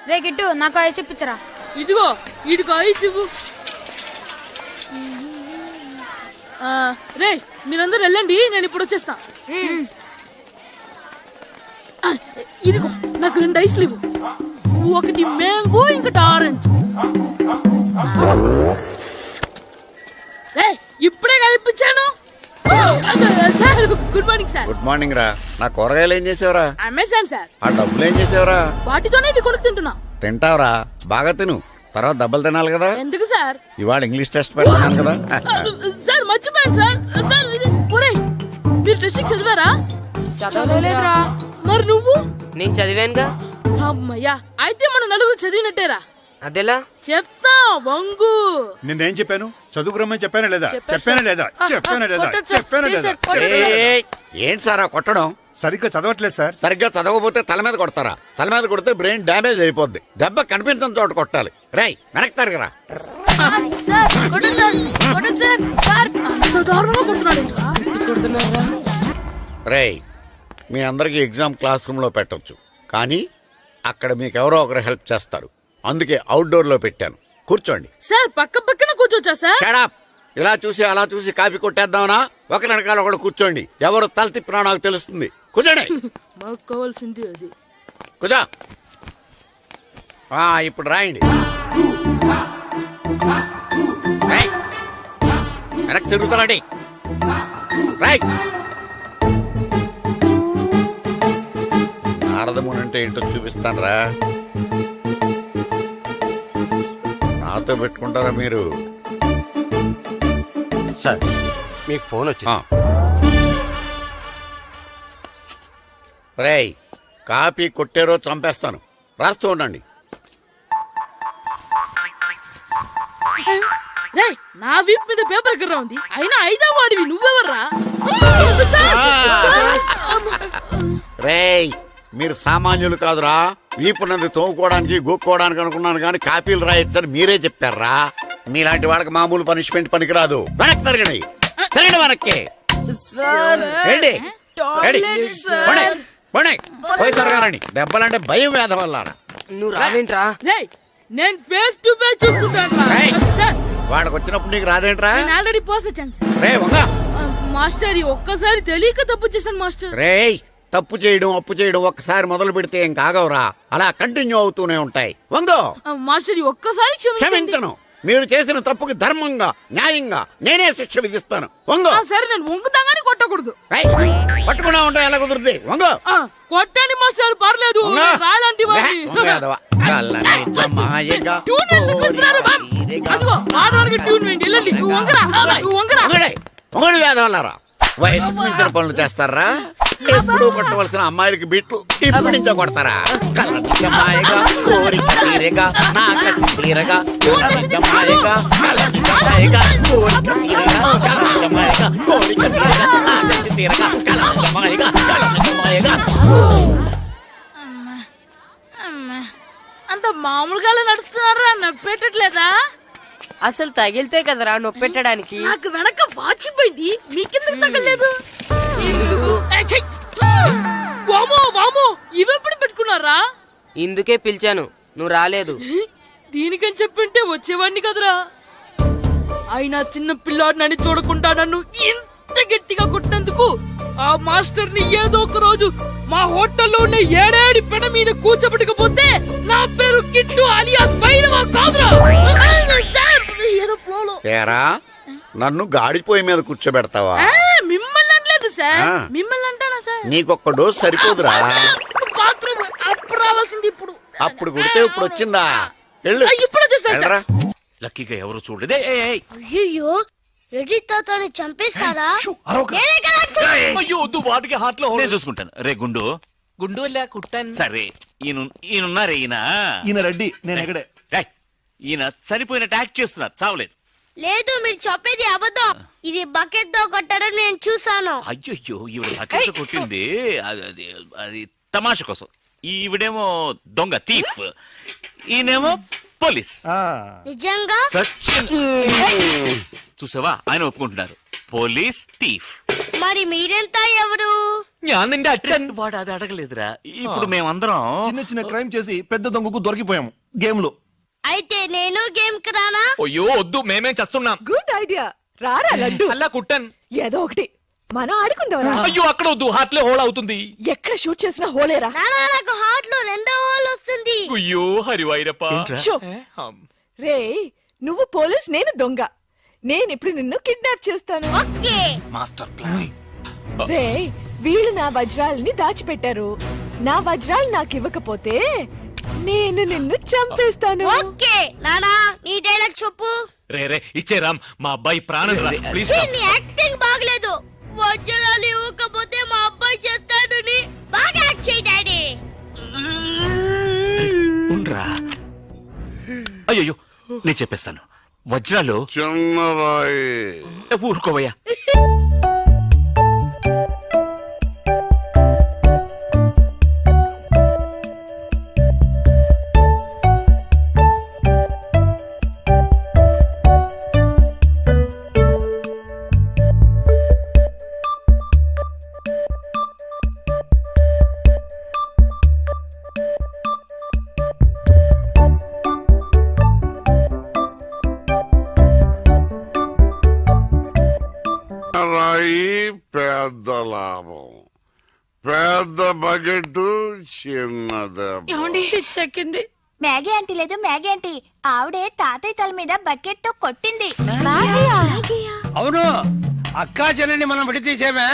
రే గిట్టు నాకు ఐస్ ఇప్పించరా. ఇదిగో ఇదిగో ఐస్ ఇవ్వు. రే మీరందరూ వెళ్ళండి, నేను ఇప్పుడు వచ్చేస్తా. ఇదిగో నాకు 2 ఐస్లు ఇవ్వు. ఒకటి మ్యాంగో ఇంకటి ఆరెంజ్. ఇప్పుడే కనిపించాను. Sir good morning sir. Good morning రా. నా కూరగాయలు ఏం చేసావురా? Amazon sir. ఆ డబ్బులు ఏం చేసావురా? వాటితోనే ఇవి కొనుక్కు తింటున్నా. తింటావురా, బాగా తిను, తర్వాత దెబ్బలు తినాలి కదా. ఎందుకు సార్? ఇవాళ ఇంగ్లీష్ టెస్ట్ పెడతాను కదా. సార్ మర్చిపోయాను సార్. సార్ మీరు టెస్టింగ్ చదివారా? చదవలేదురా. మరి నువ్వు? నేను చదివానుగా. అమ్మయ్యా, అయితే మన నలుగురు చదివినట్టేరా. అదెలా? చెప్తా వంగు. నిన్నేం చెప్పాను? చదువుకురమ్మని చెప్పానా లేదా? చెప్పానా లేదా? చెప్పానా లేదా? చెప్పానా లేదా? ఏంటి సార్ కొట్టడం? సరిగ్గా చదవట్లేదు సార్. సరిగ్గా చదవకపోతే తల మీద కొడతారా? తల మీద కొడితే బ్రెయిన్ డ్యామేజ్ అయిపోద్ది. దెబ్బ కనిపించిన చోట కొట్టాలి. రై వెనక్కి తరగరా. రేయ్, మీ అందరికి ఎగ్జామ్ క్లాస్ రూమ్ లో పెట్టొచ్చు, కానీ అక్కడ మీకు ఎవరో ఒకరు హెల్ప్ చేస్తారు. అందుకే అవుట్డోర్ లో పెట్టాను. కూర్చోండి. సార్ పక్క పక్కన కూర్చోచ్చా సార్? షడప్. ఇలా చూసి అలా చూసి కాపీ కొట్టేద్దామనా? ఒకరి వెనకాల ఒకడు కూర్చోండి. ఎవరు తల తిప్పినా నాకు తెలుస్తుంది. కూర్చోండి. మాకు కావాల్సింది అది. కూర్చో. ఇప్పుడు రాయండి. వెనక్కి తిరుగుతానండి. రాయ్. నారదముని అంటే ఏంటో చూపిస్తాను రా. నాతో పెట్టుకుంటారా మీరు? సార్ మీకు ఫోన్ వచ్చింది. రేయ్, కాపీ కొట్టారో చంపేస్తాను. రాస్తూ ఉండండి. నా వీప్ మీద పేపర్ కర్ర ఉంది, అయినా 5వ వాడివి నువ్వెవర్రా? రేయ్, మీరు సామాన్యులు కాదురా. వీపున్నది తోముకోవడానికి గోక్కోవడానికి అనుకున్నాను, కానీ కాపీలు రాయొచ్చని మీరే చెప్పారా. మీలాంటి వాళ్ళకి మామూలు పనిష్మెంట్ పనికిరాదు. వెనక్కి తిరగండి. తిరగండి వెనక్కి. పోయి తిరగారండి. దెబ్బలంటే భయం వేద వల్ల. నువ్వు రావేంట్రా? నేను ఫేస్ టు ఫేస్ చూసుకుంటాను. వాళ్ళకి వచ్చినప్పుడు నీకు రాదేంట్రా? ఆల్రెడీ పోస్ వచ్చాను రే వంగా. మాస్టర్ ఒక్కసారి తెలియక తప్పు చేశాను మాస్టర్. రేయ్, తప్పు చేయడం అప్పు చేయడం ఒక్కసారి మొదలు పెడితే ఏం కాగవరా. అలా కంటిన్యూ అవుతూనే ఉంటాయి. వందో. మాస్టర్ ఒక్కసారి క్షమించను. మీరు చేసిన తప్పుకి ధర్మంగా న్యాయంగా నేనే శిక్ష విధిస్తాను. వంగో. సరే, నేను వంగుతాగానే కొట్టకూడదు. పట్టుకున్నా ఉంటా ఎలా కుదురుతుంది? వంగో. కొట్టండి మాస్టర్, పర్లేదు. రాలాంటి వేదవల్లారా. వయసు మించిన పనులు చేస్తారా? ఎప్పుడు కొట్టవలసిన అమ్మాయిలకి బిట్లు ఇప్పుడు నుంచో కొడతారా? కళ్ళనిజమాయగా కోరిక తీరగా నా కసి తీరగా కళ్ళనిజమాయగా కళ్ళనిజమాయగా కోరిక తీరగా కళ్ళనిజమాయగా కోరిక తీరగా నా కసి తీరగా కళ్ళనిజమాయగా కళ్ళనిజమాయగా. అంత మామూలుగా నడుస్తున్నారా? నొప్పెట్టట్లేదా? అసలు తగిలితే కదరా నొప్పెట్టడానికి. నాకు వెనక వాచిపోయింది, మీకెందుకు తగలేదు? వామో వామో, ఇవెప్పుడు పెట్టుకున్నారా? ఇందుకే పిలిచాను, నువ్వు రాలేదు. దీనికని చెప్పింటే వచ్చేవాడిని కదరా. అయినా చిన్న పిల్లాడినని చూడకుండా నన్ను ఇంత గట్టిగా కొట్టినందుకు ఆ మాస్టర్ ని ఏదో ఒక రోజు మా హోటల్లో ఉన్న 7 పెడ మీద కూర్చోబెట్టకపోతే నా పేరు కిట్టు అలియాస్ బైరవా కాదురా. ఏదో ఫ్లోలో. ఏరా, నన్ను గాడిపోయి మీద కూర్చోబెడతావా? మిమ్మల్ని అనలేదు సార్. మిమ్మల్ని అంటానా సార్? నీకొక్క డోస్ సరిపోదురా. బాత్రూమ్ అప్పుడు రావాల్సింది ఇప్పుడు. అప్పుడు కుడితే ఇప్పుడు వచ్చిందా? ఇప్పుడు వచ్చేసారా? లక్కీగా ఎవరు చూడలేదే. అయ్యో, రెడ్డి తాతని చంపేస్తారా? వాటికి హార్ట్ లో నేను చూసుకుంటాను. రే గుండు గుండు కుట్టాను. సరే, ఈయనున్నారే. ఈయన రెడ్డి, నేను ఎక్కడే. ఈయన చనిపోయినట్టు యాక్ట్ చేస్తున్నారు, చావలేదు. లేదు, మీరు చెప్పేది అబద్ధం. ఇది బకెట్ తో కొట్టడం నేను చూసాను. అయ్యో, ఈవిడ బకెట్ కొట్టింది అది తమాషా కోసం. ఈవిడేమో దొంగ థీఫ్, ఈయనేమో పోలీస్. నిజంగా చూసావా, ఆయన ఒప్పుకుంటున్నారు. Police thief. మరి మీరెంత ఎవరు? ഞാൻ നിന്റെ അച്ഛൻ. వాడు అది అడగలేదురా. ఇప్పుడు మేమందరం చిన్న చిన్న క్రైమ్ చేసి పెద్ద దొంగకు దొరికిపోయాము గేమ్ లో. అయితే నేను గేమ్ కి రానా? అయ్యో వద్దు, మేమేం చేస్తున్నాం. Good idea. రారా లడ్డు. అలా కుట్టన్. ఏదో ఒకటి మనం ఆడుకుందాం. అయ్యో అక్కడ వద్దు, హార్ట్ లో హోల్ అవుతుంది. ఎక్కడ షూట్ చేసినా హోలేరా. నానా నాకు హార్ట్ లో రెండో హోల్ వస్తుంది. అయ్యో హరివైరప్ప. షో. రే నువ్వు పోలీస్, నేను దొంగ. నేను ఇప్పుడు నిన్ను కిడ్నాప్ చేస్తాను. ఓకే. Master plan. రే వీళ్ళు నా వజ్రాలని దాచిపెట్టారు. నా వజ్రాలు నాకు ఇవ్వకపోతే నేను నిన్ను చంపేస్తాను. ఓకే నానా నీ డైలాగ్ చెప్పు. రే రే ఇచ్చే రామ్, మా అబ్బాయి ప్రాణం రా ప్లీజ్. ఛీ, నీ యాక్టింగ్ బాగలేదు. వజ్రాలు ఇవ్వకపోతే మా అబ్బాయి చేస్తాడని బాగా యాక్ట్ చేయి డాడీ. ఉండ్రా. అయ్యో నేను చెప్పేస్తాను. వజ్రాలు చిన్నరాయి. ఊరుకోవయ్యా. రాయి పెద్ద లాభం, పెద్ద బకెట్ చిన్నది. చెక్కింది. మ్యాగీ ఆంటీ లేదు, మ్యాగీ ఆంటీ ఆవిడే తాతయ్య తల మీద బకెట్ తో కొట్టింది. అవును, అక్కా చెల్లెని మనం విడితీసేమే.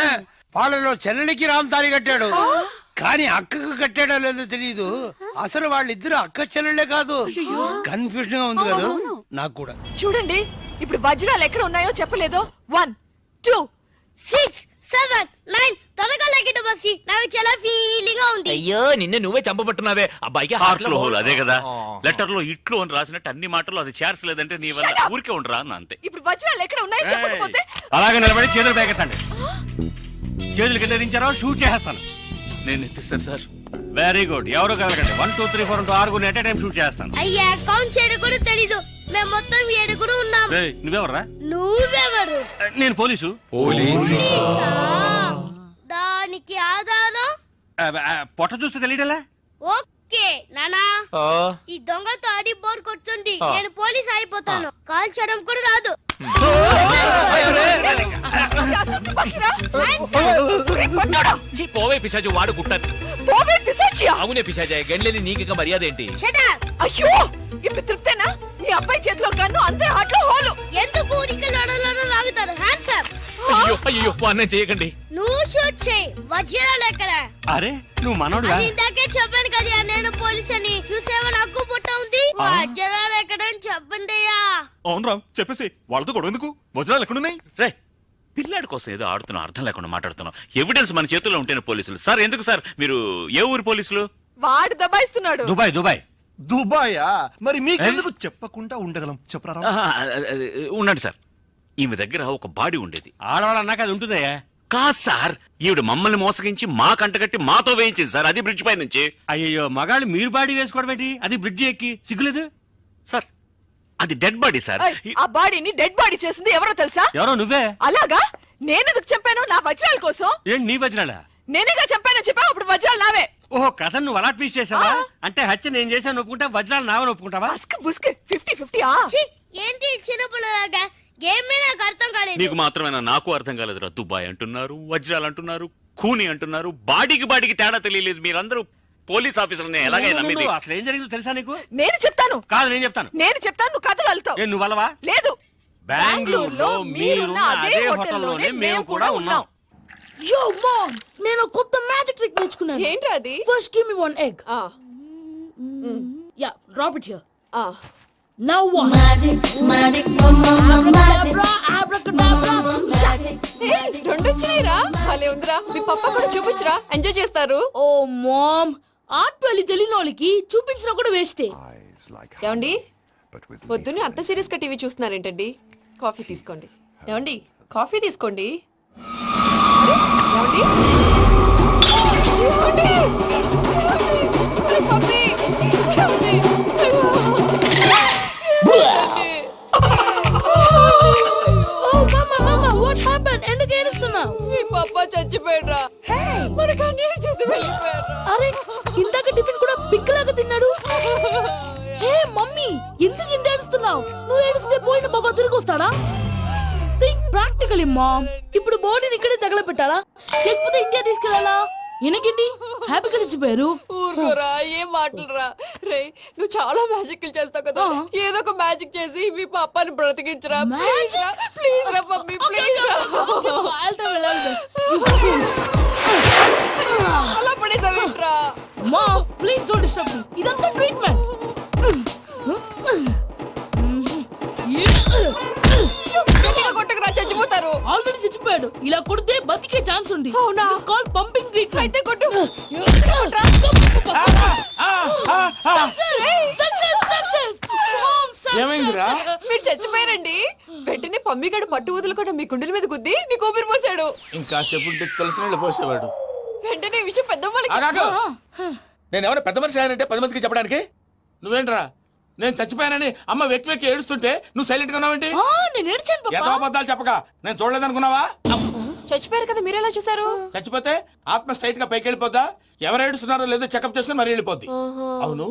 వాళ్ళలో చెల్లెలికి రామ్ తాళి కట్టాడు, కానీ అక్కకు కట్టాడో లేదో తెలియదు. అసలు వాళ్ళిద్దరు అక్క చెల్లెళ్ళే కాదు. కన్ఫ్యూజన్ గా ఉంది కదా నాకు కూడా. చూడండి ఇప్పుడు వజ్రాలు ఎక్కడ ఉన్నాయో చెప్పలేదు. 1 2 6 7 9 త్వరగా లెక్కిట బస్సి. నాకు చాలా ఫీలింగ్ గా ఉంది. అయ్యో నిన్నే నువ్వే చంపబట్టున్నావే. అబ్బాయికి హార్ట్ లో హోల్ అదే కదా. లెటర్ లో ఇట్లు అని రాసినట్టు అన్ని మాటలు అది చేర్చలేదంటే నీ వల్ల ఊరికే ఉండరా అన్న అంతే. ఇప్పుడు వజ్రాలు ఎక్కడ ఉన్నాయో చెప్పకపోతే అలాగే నిలబడి చేతులు పేకెత్తండి. చేతులు కింద దించారో షూట్ చేసేస్తాను. నేను ఎత్తిస్తాను సార్. Very good. ఎవరు కలగండి. 1 2 3 4 6 ఎట్ టైం షూట్ చేస్తాను. అయ్యా కౌంట్ చేయడం కూడా తెలీదు. మేము మొత్తం 7 ఉన్నాం. నువ్వెవర్రా? నువ్వెవరు? నేను పోలీసు. పోలీసా? దానికి ఆధారం పొట్ట చూస్తే తెలియటలా. ఓకే నానా, ఈ దొంగతో ఆడి బోర్ కొడుతుంది. నేను పోలీస్ అయిపోతాను. కాల్ చేయడం కూడా రాదు. పోవే పిశాచి, వాడు కుట్టన్. పోవే పిశాచియా. అవునే పిశాచి, గండ్లేని నీకు మర్యాద ఏంటి? Shut up. అయ్యో ఇప్పుడు తృప్తేనా? నీ అబ్బాయి చేతిలో గన్ను, అంతే హాట్లో హోలు. ఎందుకు ఊరికి లడలను లాగుతారు? Hands up. అయ్యో అయ్యో అన్నం చేయకండి. నువ్వు షూట్ చేయి. వజ్రాలు ఎక్కడ? అరే నువ్వు మనోడుగా. అది ఇందాకే చెప్పాను కదా నేను పోలీస్ అని. చూసేవా నాకు పుట్ట ఉంది. వజ్రాలు ఎక్కడని చెప్పండి అయ్యా. అవును రామ్, చెప్పేసి వాళ్ళతో గొడవ ఎందుకు? వజ్రాలు ఎక్కడున్నాయి? రే పిల్లాడి కోసం ఏదో ఆడుతున్నాం, అర్థం లేకుండా మాట్లాడుతున్నాం. ఎవిడెన్స్ మన చేతుల్లో ఉంటేనే పోలీసులు. సార్ ఎందుకు సార్ మీరు ఏ ఊరు పోలీసులు? వాడు దబాయిస్తున్నాడు. Dubai Dubai. దుబాయా? మరి మీకెందుకు చెప్పకుండా ఉండగలం? చెప్పరా. ఉండండి సార్. ఈమె దగ్గర ఒక బాడీ ఉండేది. ఆడవాళ్ళు అన్నాక అది ఉంటుందయ్యా. కాదు సార్, ఈవిడ మమ్మల్ని మోసగించి మా కంటగట్టి మాతో వేయించింది సార్. అది బ్రిడ్జ్ పై నుంచి. అయ్యో మగాళ్ళు మీరు బాడీ వేసుకోవడం ఏంటి? అది బ్రిడ్జి ఎక్కి సిగ్గులేదు సార్ అది డెడ్ బాడీ సార్. ఆ బాడీని డెడ్ బాడీ చేసింది ఎవరో తెలుసా? ఎవరో నువ్వే. అలాగా? నేనెందుకు చంపాను? నా వజ్రాల కోసం. ఏంటి నీ వజ్రాలా? నేనేగా చంపానని చెప్పా. అప్పుడు వజ్రాలు నావే. ఓహో కథ నువ్వు అలా ట్వీస్ట్ చేసావా? అంటే హత్య నేను చేశాను ఒప్పుకుంటా, వజ్రాలు నావని ఒప్పుకుంటావా? బస్క్ బుస్క్ 50-50. ఛీ, ఏంటి చిన్నపిల్లలాగా గేమ్ మీద నాకు అర్థం కాలేదు. నీకు మాత్రమేనా? నాకు అర్థం కాలేదురా. దుబాయ్ అంటున్నారు, వజ్రాలు అంటున్నారు, ఖూని అంటున్నారు. బాడీకి తేడా తెలియలేదు. మీరందరూ పోలీస్ ఆఫీసర్ని ఎలాగైనా నమ్మింది? అసలు ఏం జరిగిందో తెలుసా నీకు? నేను చెప్తాను. కాదు నేను చెప్తాను. నేను చెప్తాను, నువ్వు కథలు వెళ్తావు. నువ్వు అలవా? లేదు. బెంగళూరులో మీరున్న అదే హోటల్లోనే మేము కూడా ఉన్నాం. యో మామ్, నేను కొత్త మ్యాజిక్ ట్రిక్ నేర్చుకున్నాను. ఏంటి అది? First give me 1 egg. Yeah, drop it here. Now what? Magic అబ్రాకడబ్రా అబ్రాకడబ్రా. రెండు వచ్చినాయిరా. భలే ఉందిరా. మీ పప్ప కూడా చూపించరా, ఎంజాయ్ చేస్తారు. ఓ మామ్, ఆర్ట్ పెళ్లి తెలియని వాళ్ళకి చూపించినా కూడా వేస్టే. ఏమండి పొద్దున్నే అంత సీరియస్ గా టీవీ చూస్తున్నారేంటండి? కాఫీ తీసుకోండి. ఏమండి కాఫీ తీసుకోండి. ఏమండి? ఏమండి? ఏమండి? పప్పి! ఏమండి? ఓ మమ్మా మమ్మా, వాట్ హ్యాపెన్? ఎందుకు ఏడుస్తున్నావు? మీ పప్ప చచ్చిపోయాడురా. హే, ఎందుకు ఇంత ఏడుస్తున్నావు? నువ్వు ఏడిస్తే పోయిన బాబా తిరిగి వస్తాడా? Think practically mom. ఇప్పుడు బాడీని ఇక్కడే తగలబెట్టాలా లేకపోతే ఇండియా తీసుకెళ్ళాలా? ఎనకండి హ్యాపీగా చచ్చిపోయారు. ఊరుకోరా, ఏం మాటలురా. రే, నువ్వు చాలా మ్యాజిక్ చేస్తావు కదా, ఏదో ఒక మ్యాజిక్ చేసి మీ పాపాని బ్రతికించరా. ప్లీజ్ రా మమ్మీ, ప్లీజ్ రా. అలా పడేసావేంట్రా? మా ప్లీజ్ డోంట్ డిస్టర్బ్ మీ. ఇదంతా ట్రీట్మెంట్. కొట్టకరా, చచ్చిపోతారు. ఆల్రెడీ చచ్చిపోయాడు. ఇలా కొడితే బతికే ఛాన్స్ ఉంది. అవునా? Call pumping treatment. అయితే కొట్టు. ఏమైందిరా? మీరు చచ్చిపోయారండి. వెంటనే పమ్మిగాడు మట్టు వదులుకుండా మీ గుండెల మీద గుద్ది మీకు ఊపిరి పోసాడు. ఇంకా చెప్పుంటే తెలిసిన పోసేవాడు. వెంటనే ఈ విషయం పెద్ద నేను ఎవరైనా పెద్ద మనిషి ఆయనంటే 10 మందికి చెప్పడానికి. నువ్వేంట్రా నేను చచ్చిపోయానని అమ్మ వెక్కి వెక్కి ఏడుస్తుంటే నువ్వు సైలెంట్ గా ఉన్నావేంటి? నేను ఏడ్చాను ఎంత పాపా. అబద్ధాలు చెప్పక నేను చూడలేదనుకున్నావా? చచ్చిపోయారు కదా, మీరెలా చూసారు? చచ్చిపోతే ఆత్మ స్ట్రైట్ గా పైకి వెళ్ళిపోద్దా? ఎవరు ఏడుస్తున్నారో లేదో చెకప్ చేసుకుని మరీ వెళ్ళిపోద్ది. అవును,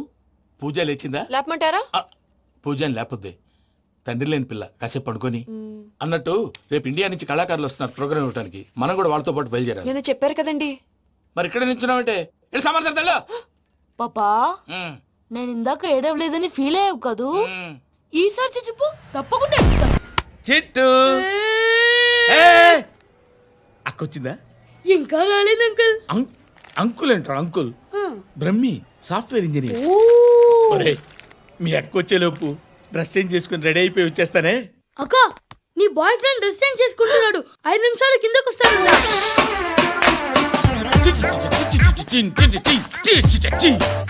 పూజ లేచిందా? లేపమంటారా? పూజ అని లేకపోద్ది. తండ్రి లేని పిల్ల కాసేపు పడుకొని. అన్నట్టు రేపు ఇండియా నుంచి కళాకారులు వస్తున్నారు ప్రోగ్రామ్ ఇవ్వడానికి. మనం కూడా వాళ్ళతో పాటు బయలుదేరాలి. నేను చెప్పారు కదండి. మరి ఇక్కడ నిల్చున్నావంటే వెళ్ళి సమర్థతలో. పాపా నేను ఇందాక ఏడవలేదని ఫీల్ అయ్యావు కదూ. ఈసారి చచ్చిపో, తప్పకుండా ఏడుస్తా. చిట్టు అక్కొచ్చిందా? ఇంకా రాలేదు అంకుల్. అంకుల్ ఏంట్రా అంకుల్? Brahmi software engineer. ఒరేయ్, మీ అక్కొచ్చేలోపు డ్రెస్ చేంజ్ చేసుకుని రెడీ అయిపోయి వచ్చేస్తానే. అక్క, నీ బాయ్ ఫ్రెండ్ డ్రెస్ చేంజ్ చేసుకుంటున్నాడు. 5 నిమిషాలు కిందకు వస్తాడు.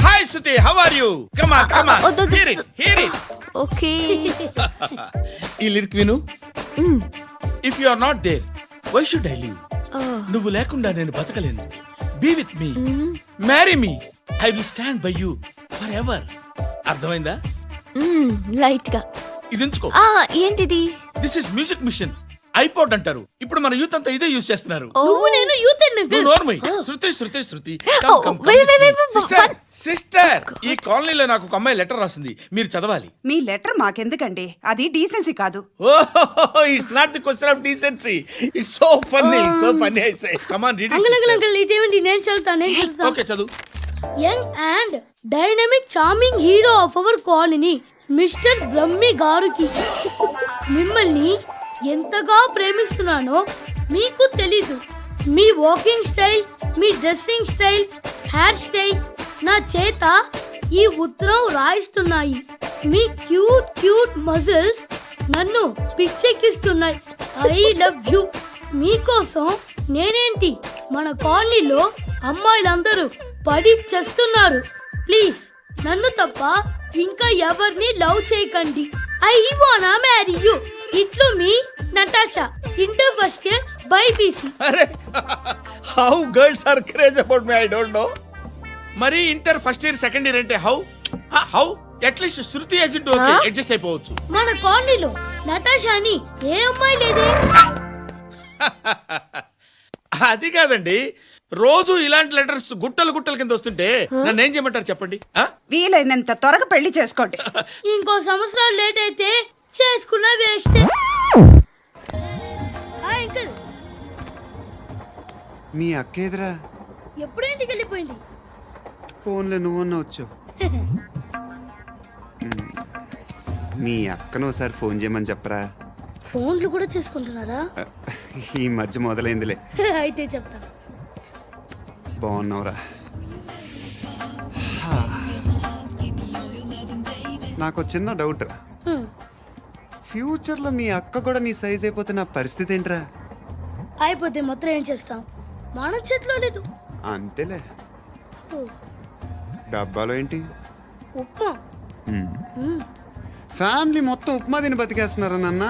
Hi Suthi, how are you? Come on come on, hear it hear it. Okay. ఈ లిరిక్ విను. If you are not there why should I live? నువ్వు లేకుండా నేను బతకలేను. Be with me, marry me, I will stand by you forever. అర్థమైందా? Light గా. ఇది ఉంచుకో. ఏంటిది? This is music machine. IPod అంటారు. ఇప్పుడు మన యూత్ అంతా ఇదే యూజ్ చేస్తున్నారు. నువ్వు నేను యూత్ నువ్వు నోర్మై. శృతి శృతి శృతి. సిస్టర్, ఈ కాలనీలో నాకు ఒక అమ్మాయి లెటర్ రాసింది, మీరు చదవాలి. మీ లెటర్ మాకెందుకండి, అది డీసెన్సీ కాదు. It's not the question of decency. It's so funny, so funny. I say come on read uncle uncle uncle ఇదేంటి? నేను చదువుతాను. ఓకే చదువు. Young and dynamic charming hero of our colony mister Brahmi గారికి మిమ్మల్ని ఎంతగా ప్రేమిస్తున్నానో మీకు తెలీదు. మీ వాకింగ్ స్టైల్, మీ dressing style, hair style నా చేత ఈ ఉత్తరం రాయిస్తున్నాయి. మీ క్యూట్ క్యూట్ మజిల్స్ నన్ను పిచ్చెక్కిస్తున్నాయి. I love you. మీకోసం నేనేంటి, మన కాలనీలో అమ్మాయిలందరూ పడి చేస్తున్నారు. ప్లీజ్ నన్ను తప్ప ఇంకా ఎవరిని లవ్ చేయకండి. ఐ వానా మ్యారీ యూ. ఇట్లు మీ Natasha, inter first year BiPC. అరే, how girls are craze about me I don't know. మరి inter first year second year అంటే how how at least Shruti agent okay adjust అయిపోవచ్చు. మన కాలనీలో నటాషాని ఏ అమ్మాయి లేదే. అది కాదండి, రోజు ఇలాంటి లెటర్స్ గుట్టలు గుట్టల కింద వస్తుంటే నన్ను ఏం చేయమంటారు చెప్పండి? వీలైనంత త్వరగా పెళ్లి చేసుకోండి. ఇంకో సంవత్సరాలు లేట్ అయితే చేసుకున్న వేస్ట్. Hi uncle. మీ అక్క ఎదురా ఎప్పుడు ఇంటికి వెళ్ళిపోయింది? ఫోన్లో నువ్వన్నా వచ్చు. మీ అక్కను ఒకసారి ఫోన్ చేయమని చెప్పరా. ఫోన్లు కూడా చేసుకుంటున్నారా? ఈ మధ్య మొదలైందిలే. అయితే చెప్తా. బాగున్నావురా. నాకు చిన్న డౌట్. ఫ్యూచర్లో మీ అక్క కూడా నీ సైజ్ అయిపోతే నా పరిస్థితి ఏంట్రా? అయిపోతే మొత్తం ఏం చేస్తాం, మన చేతిలో లేదు. అంతేలే. డబ్బాలో ఏంటి? ఉప్మా. ఫ్యామిలీ మొత్తం ఉప్మా తిని బతికేస్తున్నారా నాన్న?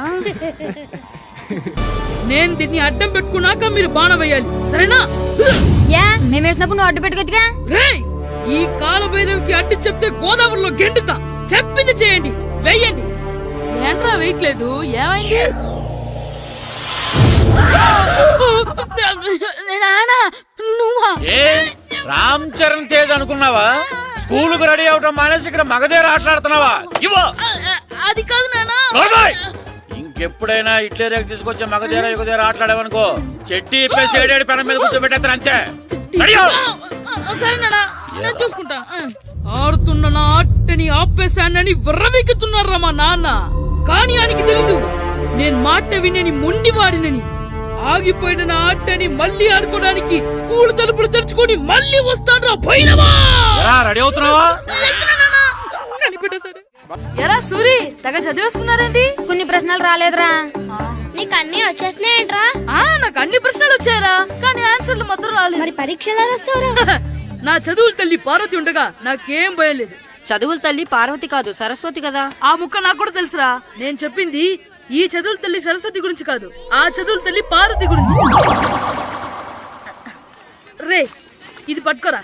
నేను దీన్ని అడ్డం పెట్టుకున్నాక మీరు బాణ వేయాలి, సరేనా? మేము వేసినప్పుడు నువ్వు అడ్డు పెట్టుకోవచ్చుగా. రేయ్, ఈ కాలభైరవికి అడ్డు చెప్తే గోదావరిలో గెంటుతా. చెప్పింది చేయండి, వెయ్యండి. ఏంట్రా వెయ్యట్లేదు, ఏమైంది? రామ్ చరణ్ తేజ్ అనుకున్నావా? స్కూలుకు రెడీ అవటం మానేసి ఇక్కడ మగధీర ఆటలాడుతున్నావా? ఇవ్వు. అది కాదు నానా. నోర్మోయ్! ఇంకెప్పుడైనా ఇట్లే రేపు తీసుకొచ్చే మగధీర యుగధీర ఆటలాడేవనుకో చెట్టి ఇప్పేసి ఏడేడు పెనం మీద కూర్చోబెట్టేస్తారు అంతే. రెడీ అవ్వు. సరే నానా, నేను చూసుకుంటా. ఆడుతున్న నా ఆటని ఆపేశానని విర్రవీగుతున్నారా మా నాన్న. కానీ ఆయనకి తెలీదు నేను మాట వినని మొండివాడినని. ఆగిపోయిన నా ఆటని మళ్ళీ ఆడుకోవడానికి స్కూల్ తలుపులు తెరుచుకొని మళ్ళీ వస్తాడ్రా పోయినవా. రెడీ అవుతున్నావా? ఎరా సూరి, తెగ చదివేస్తున్నారండి. కొన్ని ప్రశ్నలు రాలేదురా. నీకు అన్ని వచ్చేసినాయంట్రా? నాకు అన్ని ప్రశ్నలు వచ్చాయరా, కానీ ఆన్సర్లు మాత్రం రాలేదు. మరి పరీక్షలు రాస్తావురా? నా చదువుల తల్లి పార్వతి ఉండగా నాకేం భయం లేదు. చదువుల తల్లి పార్వతి కాదు సరస్వతి కదా. ఆ ముక్క నాకు కూడా తెలుసురా. నేను చెప్పింది ఈ చదువుల తల్లి సరస్వతి గురించి కాదు, ఆ చదువుల తల్లి పార్వతి గురించి. రే ఇది పట్టుకోరా.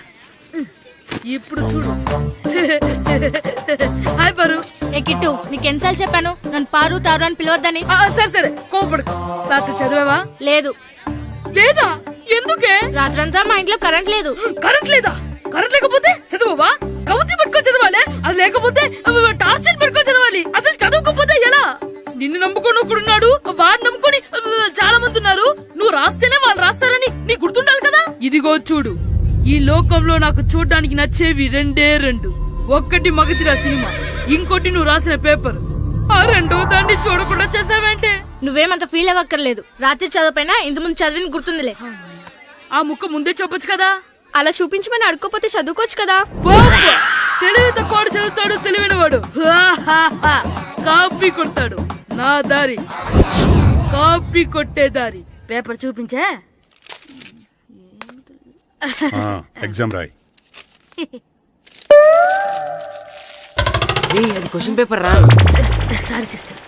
ఇప్పుడు చూడు. హాయ్ పారు. ఏ కిట్టు, నీకు ఎన్నిసార్లు చెప్పాను నన్ను పారు తారు అని పిలవద్దని? సరే సరే కోపడుకో. రాత్రి చదివావా? లేదు. లేదా? ఎందుకే? రాత్రంతా మా ఇంట్లో కరెంట్ లేదు. కరెంట్ లేదా? కరెంట్ లేకపోతే చదవవా? కవిత పట్టుకొని చదవాలి. అది లేకపోతే టార్చర్ పట్టుకొని చదవాలి. అసలు చదవకపోతే ఎలా? నిన్ను నమ్ముకొని ఒకడున్నాడు, వాడిని నమ్ముకొని చాలా మంది ఉన్నారు. నువ్వు రాస్తేనే వాళ్ళు రాస్తారని నీ గుర్తుండాలి కదా. ఇదిగో చూడు, ఈ లోకంలో నాకు చూడ్డానికి నచ్చేవి రెండే రెండు. ఒక్కటి మగధీర సినిమా, ఇంకోటి నువ్వు రాసిన పేపర్. ఆ రెండో దాన్ని చూడకుండా చేసావేంటే? నువ్వేమంత ఫీల్ అవ్వక్కర్లేదు. రాత్రి చదవపోయినా ఇంతకుముందు చదివిన గుర్తుందిలే. ఆ ముక్క ముందే చెప్పొచ్చు కదా. అలా చూపించమని అడుక్కోపోతే చదువుకోవచ్చు కదా. తెలివి తక్కువ చదువుతాడు, తెలివైన వాడు కాపీ కొడతాడు. నా దారి కాపీ కొట్టే దారి. పేపర్ చూపించే. ఎగ్జామ్ రాయి. అది క్వశ్చన్ పేపర్ రా. Sorry sister.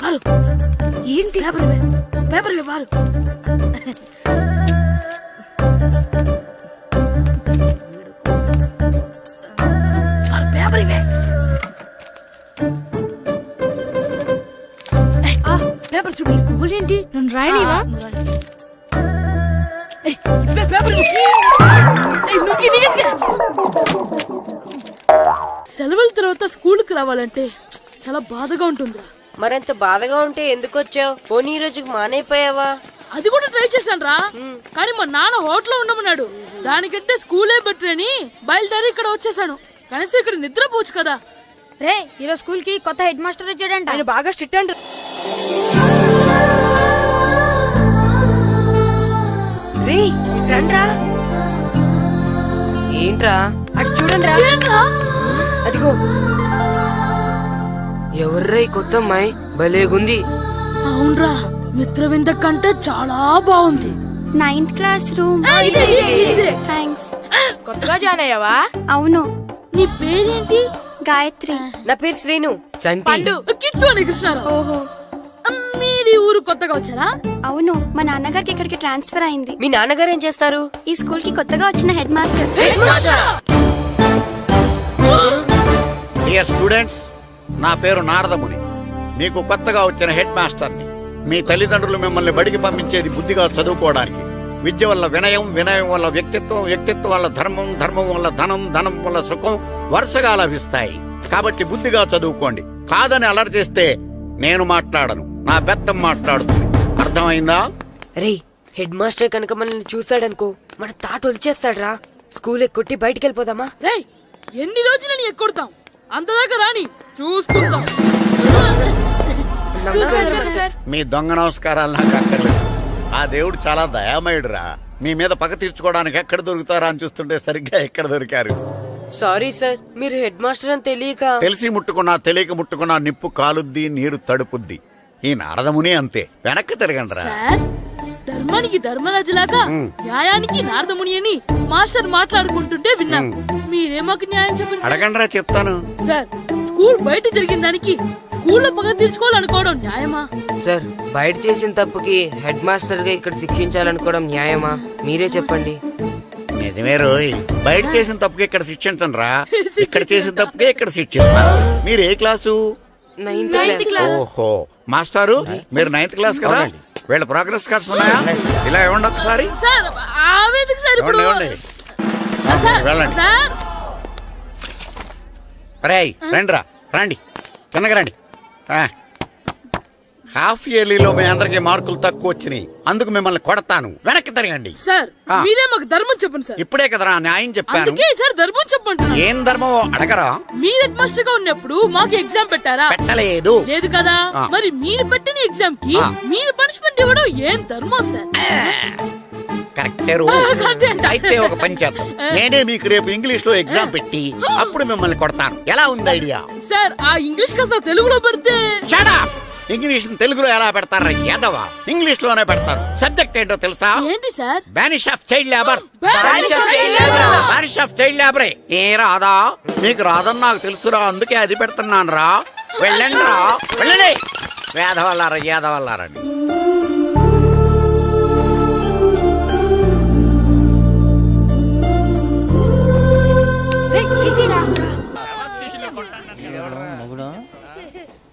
పారు ఏంటి పేపర్ పారు. పేపర్ ఇవే. పేపర్ చూడు. స్కూల్ ఏంటి నన్ను రాయనివా? సెలవుల తర్వాత స్కూల్ కి రావాలంటే చాలా బాధగా ఉంటుందిరా. మరంత బాధగా ఉంటే ఎందుకు వచ్చావు? పోనీ ఈ రోజుకి మానైపోయావా? అది కూడా ట్రై చేశాను రా, కానీ మా నాన్న హోటల్లో ఉండమన్నాడు. దానికంటే స్కూలే బెటర్ అని బయలుదేరి ఇక్కడ వచ్చేసాను. కనీసం ఇక్కడ నిద్రపోవచ్చు కదా. రే ఈరోజు స్కూల్ కి కొత్త హెడ్ మాస్టర్ వచ్చాడంట. ఆయన బాగా స్ట్రిక్ట్ అంట. రే రండ్రా. ఏంట్రా అటు చూడండి రా. అదిగో ఎవర్రా ఈ కొత్త అమ్మాయి? భలేగుంది. అవునరా, మిత్రవింద కంటే చాలా బాగుంది. 9th class room. థ్యాంక్స్. కొత్తగా జాయిన్ అయ్యావా? అవును. నీ పేరేంటి? గాయత్రి. నా పేరు శ్రీను. చంటి. కిట్టు అని కృష్ణారావు. ఓహో, మీది ఊరు కొత్తగా వచ్చారా? అవును. మా నాన్నగారికి ఇక్కడికి ట్రాన్స్ఫర్ అయింది. మీ నాన్నగారు ఏం చేస్తారు? ఈ స్కూల్ కి కొత్తగా వచ్చిన హెడ్ మాస్టర్. డియర్ స్టూడెంట్స్, నా పేరు నారదముని. మీకు కొత్తగా వచ్చిన హెడ్ మాస్టర్ని. మీ తల్లిదండ్రులు మిమ్మల్ని బడికి పంపించేది బుద్ధిగా చదువుకోవడానికి. విద్య వల్ల వినయం, వినయం వల్ల వ్యక్తిత్వం, వ్యక్తిత్వం వల్ల ధర్మం, ధర్మం వల్ల ధనం, ధనం వల్ల సుఖం వరుసగా లభిస్తాయి. కాబట్టి బుద్ధిగా చదువుకోండి. కాదని అలర్ చేస్తే నేను మాట్లాడను, నా బెత్తం మాట్లాడుతుంది. అర్థమైందా? రే హెడ్ మాస్టర్ కనుక మనల్ని చూసాడనుకో మన తాట వచ్చేస్తాడ్రా. స్కూల్ ఎక్కొట్టి బయటికి వెళ్ళిపోదామా? రే ఎన్ని రోజులని ఎక్కొడతాం, అంతదాకా రాని చూసుకుంటాం. మీ దొంగ నమస్కారాలు నాకు అక్కర్లేదు. ఆ దేవుడు చాలా దయామయుడురా. మీ మీద పగ తీర్చుకోవడానికి ఎక్కడ దొరుకుతారా అని చూస్తుంటే సరిగ్గా ఎక్కడ దొరికారు. సారీ సార్, మీరు హెడ్ మాస్టర్ అని తెలియక. తెలిసి ముట్టుకున్నా తెలియక ముట్టుకున్నా నిప్పు కాలుద్ది, నీరు తడుపుద్ది. ఈ నారదముని అంతే. వెనక్కి తిరగండిరా. సార్, ధర్మానికి ధర్మరాజులాగా న్యాయానికి నారదముని అని మాస్టర్ మాట్లాడుకుంటుంటే విన్నాం. మీరే మాకు న్యాయం చెప్పండి. అడగండిరా, చెప్తాను. సార్, స్కూల్ బయట జరిగిన దానికి స్కూల్లో పగ తీర్చుకోవాలనుకోవడం న్యాయమా? సార్, బయట చేసిన తప్పుకి హెడ్ మాస్టర్ గా ఇక్కడ శిక్షించాలనుకోవడం న్యాయమా? మీరే చెప్పండి. నిజమే రోయ్, బయట చేసిన తప్పుకి ఇక్కడ శిక్షించండి రా. ఇక్కడ చేసిన తప్పుకే ఇక్కడ శిక్షిస్తారు. మీరు ఏ క్లాసు? 9th class. ఓహో, మాస్టారు మీరు 9th క్లాస్ కదా? వీళ్ళ ప్రోగ్రెస్ కార్డ్స్ ఉన్నాయా? ఇలా ఇవ్వండి ఒకసారి. సార్, ఆవేదకు సార్ ఇప్పుడు ఇవ్వండి. వెళ్ళండి. సార్ రేయ్ రండిరా, రండి కిందకి రండి. హాఫ్ ఇయర్లీలో మీ అందరికి మార్కులు తక్కువ వచ్చినాయి, అందుకు మిమ్మల్ని కొడతాను. వెనక్కి తిరగండి. సార్ ఆ. మీరే మాకు ధర్మం చెప్పండి సార్. ఇప్పుడే కదరా న్యాయం చెప్పాను. అందుకే సార్ ధర్మం చెప్పండి. ఏం ధర్మమో అడగరా? మీరు హెడ్ మాస్టర్ గా ఉన్నప్పుడు మాకు ఎగ్జామ్ పెట్టారా? పెట్టలేదు. లేదు కదా. ఆ. మరి మీరు పెట్టిన ఎగ్జామ్ కి ఆ. మీరు పనిష్మెంట్ ఇవ్వడం ఏం ధర్మం సార్? కరెక్టే రూల్. కరెక్టే అంట. అయితే ఒక పని చేద్దాం, నేనే మీకు రేపు ఇంగ్లీష్ లో ఎగ్జామ్ పెట్టి అప్పుడు మిమ్మల్ని కొడతాను. ఎలా ఉంది ఐడియా? సార్ ఆ ఇంగ్లీష్ కాస్త తెలుగులో పెడితే. Shut up! ఇంగ్లీష్ తెలుగులో ఎలా పెడతారా యాదవా? ఇంగ్లీష్ లోనే పెడతారు. సబ్జెక్ట్ ఏంటో తెలుసా? ఏంటి sir? Banish of child labour. Banish of child labor. Banish of child లేబరే. ఏ రాదా? మీకు రాదని నాకు తెలుసురా, అందుకే అది పెడుతున్నాను రా. వెళ్ళండి రా, వెళ్ళండి. వేదవల్లారా, యాదవల్లారండి.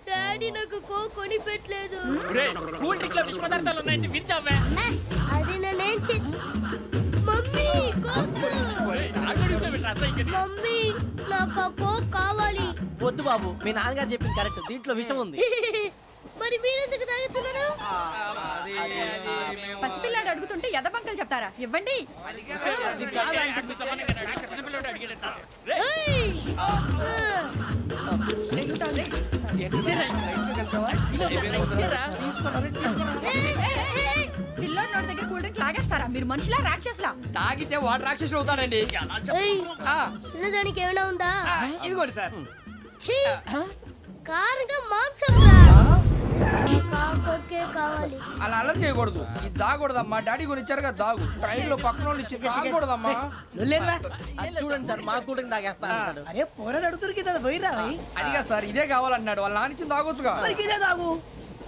డాడీ నాకు కోక్ కొని పెట్టలేదు. కూల్ డ్రింక్ లో విష పదార్థాలు ఉన్నాయంటే విరిచావే. అది నేనేం చే మమ్మీ కోక్. మమ్మీ నాకు ఆ కోక్ కావాలి. వద్దు బాబు, మీ నాన్నగారు చెప్పింది కరెక్ట్, దీంట్లో విషయం ఉంది. మరి మీరెందుకు తాగుతున్నారు? పసిపిల్లాడు అడుగుతుంటే ఎదబంకలు చెప్తారా? ఇవ్వండి. ఏయ్! పిల్లోడి నోటి దగ్గర కూల్ డ్రింక్ లాగేస్తారా? మీరు మనుషులా రాక్షసులా? తాగితే వాడు రాక్షసుడు అవుతాడండి. ఏయ్! తినడానికి ఏమైనా ఉందా? ఇదిగోండి సార్. ఛీ! కారంగా మాంసం కాకొక్కే కావాలి. అలా అల్లరి చేయకూడదు. ఇది దాగకూడదమ్మా. డాడీ కొని ఇచ్చారు కదా దాగు. ట్రైన్ లో పక్కన వాళ్ళు ఇచ్చి దాగకూడదమ్మా. చూడండి సార్, మా కూల్ డ్రింక్ తాగేస్తా. అరే పోరాడు అడుగుతారు కదా పోయిరా అదిగా సార్, ఇదే కావాలన్నాడు. వాళ్ళ నానిచ్చింది తాగొచ్చుగా. ఇదే తాగు.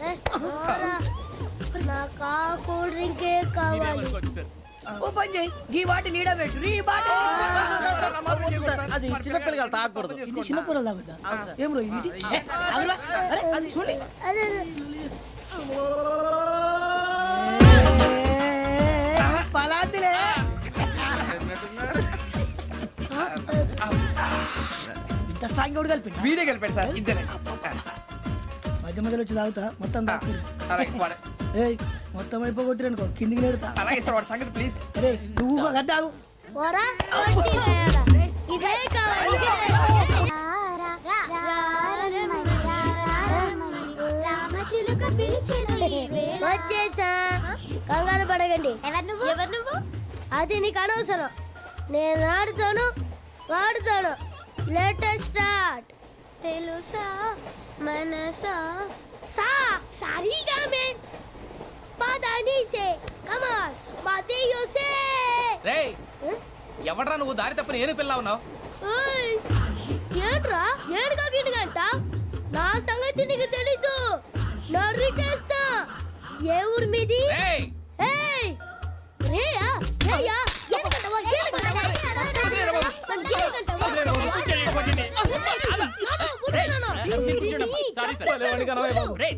ఏ, పోరా. నాకు ఆ కూల్ డ్రింకే కావాలి. ఓ పని చేయి, ఈ బాటి లీడ పెట్టు. ఈ బాటి అది చిన్నపిల్లలు తాగకూడదు. ఇది చిన్న కూరలు తాగుతా. ఏం రో ఇది? అరే అది చూడండి. అదే పలాతిలే. ఇంత స్ట్రాంగ్ కూడా కలిపి వీడే గెలిపాడు సార్. ఇద్దరే. మధ్య మధ్యలో వచ్చి తాగుతా మొత్తం తాగు. అలాగే వాడు. ఏయ్ మొత్తం అయిపోగొట్టిరనుకో కిందికి నేడుతా. అలాగే సార్, వాడు సంగతి ప్లీజ్. అరే నువ్వు గద్ద తాగు. పోరా. వట్టి తేడా. ఇదే కావాలి. వచ్చేసా. కంగారు పడకండి. ఎవరు నువ్వు? అది నీకు అనవసరం. నేను ఆడుతాను, వాడుతాను. Latest start. తెలుసా మనసా సా సారీగా మెన్ పదనిసే కమాన్ మదేయోసే. రేయ్, ఎవడ్రా నువ్వు? దారి తప్పని ఏను పిల్ల ఉన్నావు. ఓయ్ ఏంట్రా ఏడుగా గిడుగంట? నా సంగతి నీకు తెలీదు. నరికేస్తా. ఏ ఊరు మీది? రేయ్, ఏయ్ రేయా రేయా ఎందుకంటవా ఎందుకంటవా సారీ సార్. రేయ్,